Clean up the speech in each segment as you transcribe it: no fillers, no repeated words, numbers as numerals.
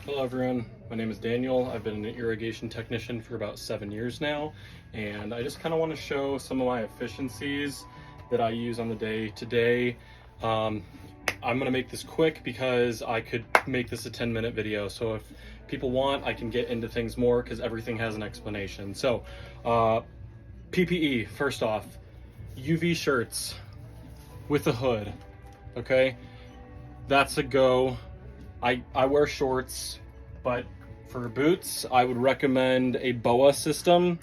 Hello everyone, my name is Daniel. I've been an irrigation technician for about 7 years now, and I just kind of want to show some of my efficiencies that I use on the day-to-day. I'm going to make this quick because I could make this a 10-minute video, so if people want, I can get into things more because everything has an explanation. So PPE, first off, UV shirts with a hood, okay? That's a go. I wear shorts, but for boots, I would recommend a BOA system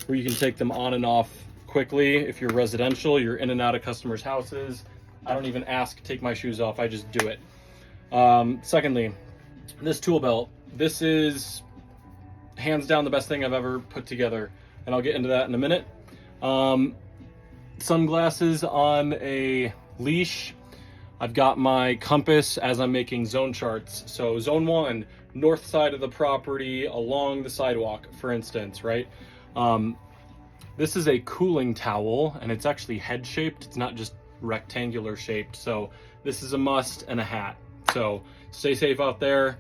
where you can take them on and off quickly. If you're residential, you're in and out of customers' houses. I don't even ask to take my shoes off, I just do it. Secondly, this tool belt. This is hands down the best thing I've ever put together, and I'll get into that in a minute. Sunglasses on a leash. I've got my compass as I'm making zone charts. So zone 1, north side of the property along the sidewalk, for instance, right? This is a cooling towel, and it's actually head shaped. It's not just rectangular shaped. So this is a must, and a hat. So stay safe out there.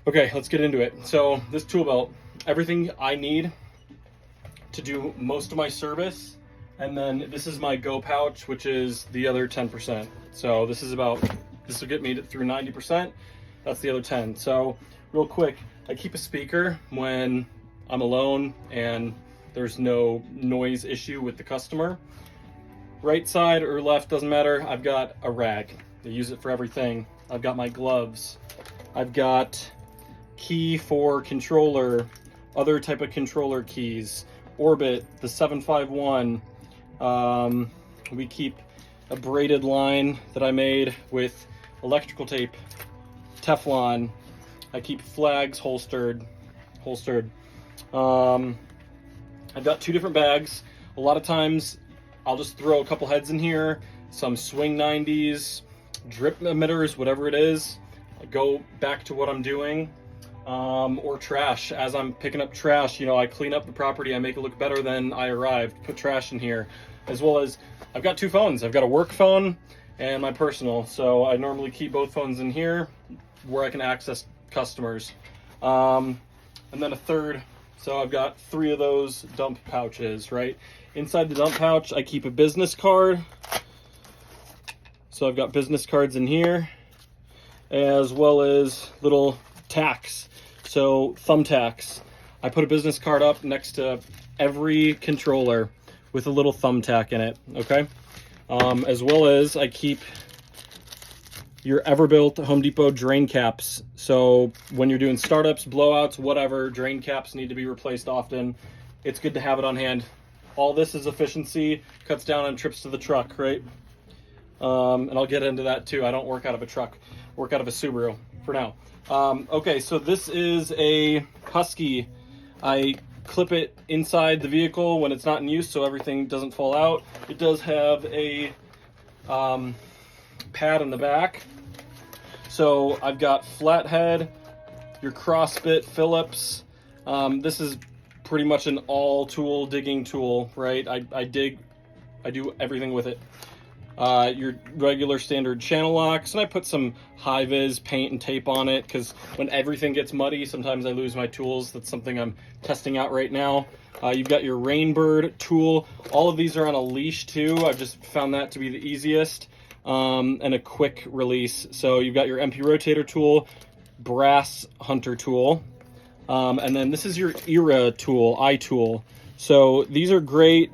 Okay, let's get into it. So this tool belt, everything I need to do most of my service. And then this is my go pouch, which is the other 10%. So this will get me through 90%. That's the other 10. So real quick, I keep a speaker when I'm alone and there's no noise issue with the customer. Right side or left, doesn't matter. I've got a rag. I use it for everything. I've got my gloves. I've got key for controller, other type of controller keys, Orbit, the 751. We keep a braided line that I made with electrical tape, Teflon. I keep flags holstered. I've got 2 different bags. A lot of times I'll just throw a couple heads in here, some swing 90s, drip emitters, whatever it is. I go back to what I'm doing. Or trash. As I'm picking up trash, I clean up the property, I make it look better than I arrived, put trash in here. As well as, I've got 2 phones. I've got a work phone and my personal. So I normally keep both phones in here where I can access customers. And then a third, so I've got 3 of those dump pouches, right? Inside the dump pouch, I keep a business card. So I've got business cards in here, as well as little tacks. So thumbtacks. I put a business card up next to every controller with a little thumbtack in it, okay? As well as I keep your Everbuilt Home Depot drain caps. So when you're doing startups, blowouts, whatever, drain caps need to be replaced often. It's good to have it on hand. All this is efficiency, cuts down on trips to the truck, right? And I'll get into that too. I don't work out of a truck, work out of a Subaru for now. Okay, so this is a Husky. I clip it inside the vehicle when it's not in use so everything doesn't fall out. It does have a pad in the back. So I've got flathead, your crossbit Phillips. This is pretty much an all tool digging tool, right? I do everything with it. Your regular standard channel locks, and I put some high-vis paint and tape on it because when everything gets muddy, sometimes I lose my tools. That's something I'm testing out right now. You've got your Rainbird tool. All of these are on a leash too. I've just found that to be the easiest, and a quick release. So you've got your MP rotator tool, brass hunter tool, and then this is your Era tool, eye tool. So these are great.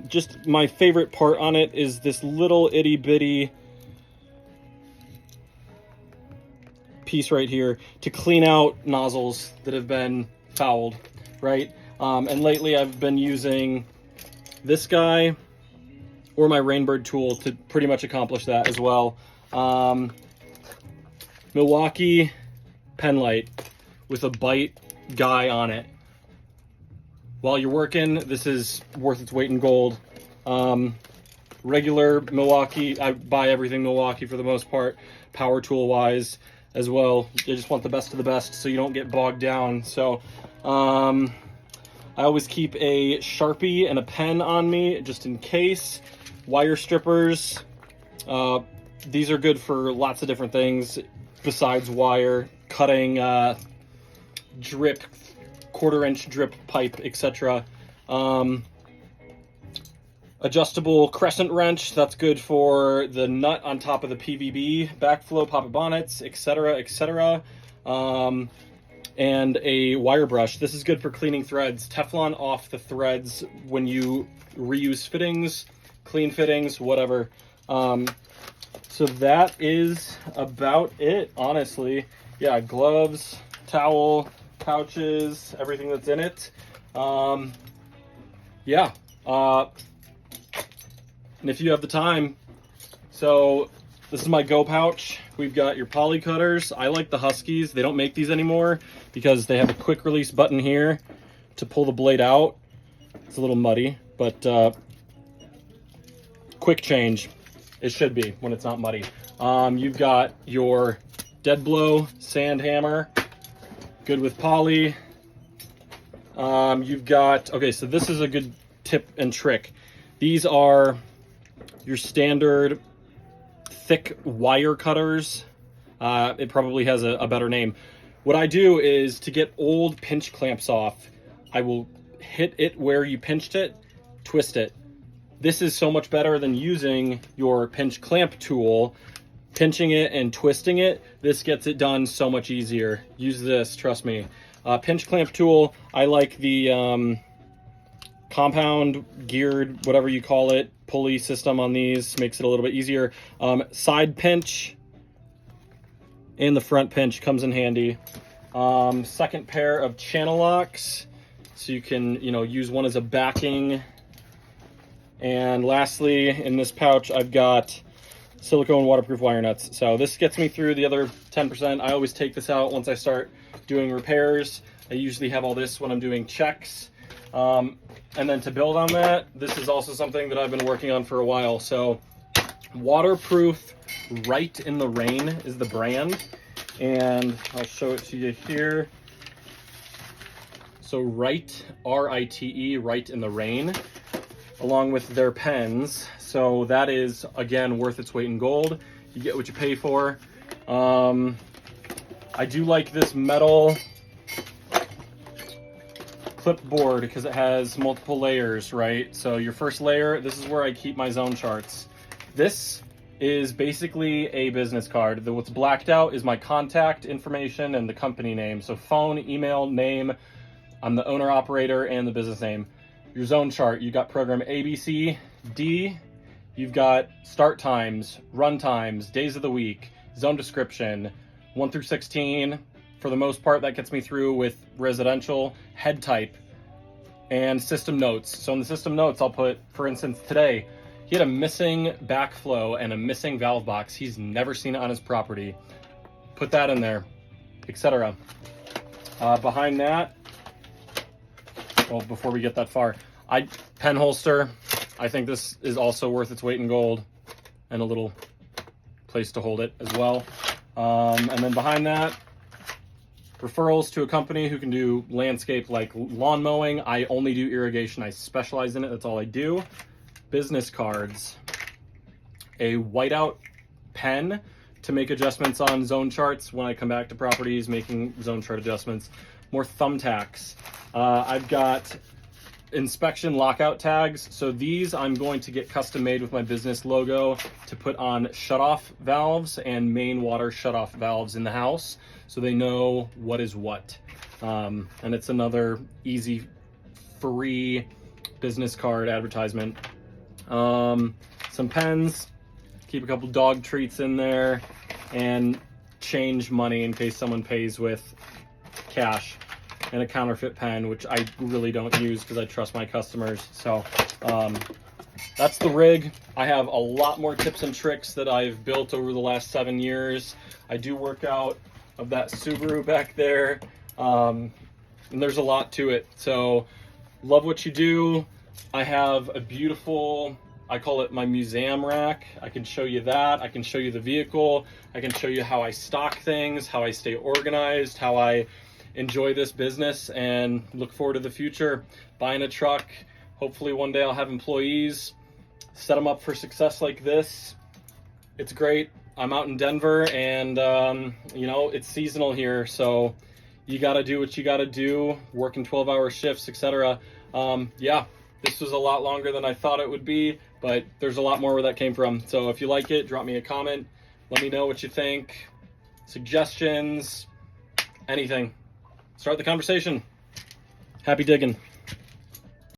Just my favorite part on it is this little itty bitty piece right here to clean out nozzles that have been fouled, right? And lately I've been using this guy or my Rainbird tool to pretty much accomplish that as well. Milwaukee pen light with a bite guy on it. While you're working, this is worth its weight in gold. Regular Milwaukee, I buy everything Milwaukee for the most part, power tool wise as well. You just want the best of the best so you don't get bogged down. So I always keep a Sharpie and a pen on me just in case. Wire strippers, these are good for lots of different things. besides wire, cutting drip, 1/4-inch drip pipe, etc. Adjustable crescent wrench, that's good for the nut on top of the PVB, backflow, poppet bonnets, etc., etc. And a wire brush. This is good for cleaning threads. Teflon off the threads when you reuse fittings, clean fittings, whatever. So that is about it, honestly. Yeah, gloves, towel, pouches, everything that's in it. Yeah. And if you have the time, so this is my Go pouch. We've got your poly cutters. I like the Huskies. They don't make these anymore because they have a quick release button here to pull the blade out. It's a little muddy, but quick change. It should be when it's not muddy. You've got your dead blow sand hammer, good with poly. You've got, okay, so this is a good tip and trick. These are your standard thick wire cutters. It probably has a better name. What I do is, to get old pinch clamps off, I will hit it where you pinched it, twist it. This is so much better than using your pinch clamp tool, pinching it and twisting it. This gets it done so much easier. Use this, trust me. Pinch clamp tool, I like the compound geared, whatever you call it, pulley system on these, makes it a little bit easier. Side pinch and the front pinch comes in handy. Second pair of channel locks, so you can, use one as a backing. And lastly, in this pouch, I've got silicone waterproof wire nuts. So this gets me through the other 10%. I always take this out once I start doing repairs. I usually have all this when I'm doing checks. And then to build on that, this is also something that I've been working on for a while. So waterproof Right in the Rain is the brand, and I'll show it to you here. So Right, R-I-T-E, Right in the Rain, along with their pens. So that is, again, worth its weight in gold. You get what you pay for. I do like this metal clipboard because it has multiple layers, right? So your first layer, this is where I keep my zone charts. This is basically a business card. What's blacked out is my contact information and the company name. So phone, email, name. I'm the owner operator and the business name. Your zone chart, you got program A, B, C, D. You've got start times, run times, days of the week, zone description, 1 through 16. For the most part, that gets me through with residential, head type, and system notes. So in the system notes, I'll put, for instance, today, he had a missing backflow and a missing valve box. He's never seen it on his property. Put that in there, etc. Behind that, well, before we get that far, pen holster. I think this is also worth its weight in gold, and a little place to hold it as well. And then behind that, referrals to a company who can do landscape like lawn mowing. I only do irrigation. I specialize in it. That's all I do. Business cards, a whiteout pen to make adjustments on zone charts when I come back to properties, making zone chart adjustments, more thumbtacks. I've got inspection lockout tags. So these I'm going to get custom made with my business logo to put on shutoff valves and main water shutoff valves in the house, so they know what is what. And it's another easy, free business card advertisement. Some pens, keep a couple dog treats in there, and change money in case someone pays with cash, and a counterfeit pen, which I really don't use because I trust my customers. So that's the rig. I have a lot more tips and tricks that I've built over the last 7 years. I do work out of that Subaru back there, and there's a lot to it. So love what you do. I have a beautiful, I call it my museum rack. I can show you that. I can show you the vehicle. I can show you how I stock things, how I stay organized, how I enjoy this business, and look forward to the future. Buying a truck. Hopefully one day I'll have employees, set them up for success like this. It's great. I'm out in Denver, and you know, it's seasonal here, so you got to do what you got to do, working 12-hour shifts, etc. Yeah, this was a lot longer than I thought it would be, but there's a lot more where that came from. So if you like it, drop me a comment. Let me know what you think. Suggestions, anything. Start the conversation. Happy digging.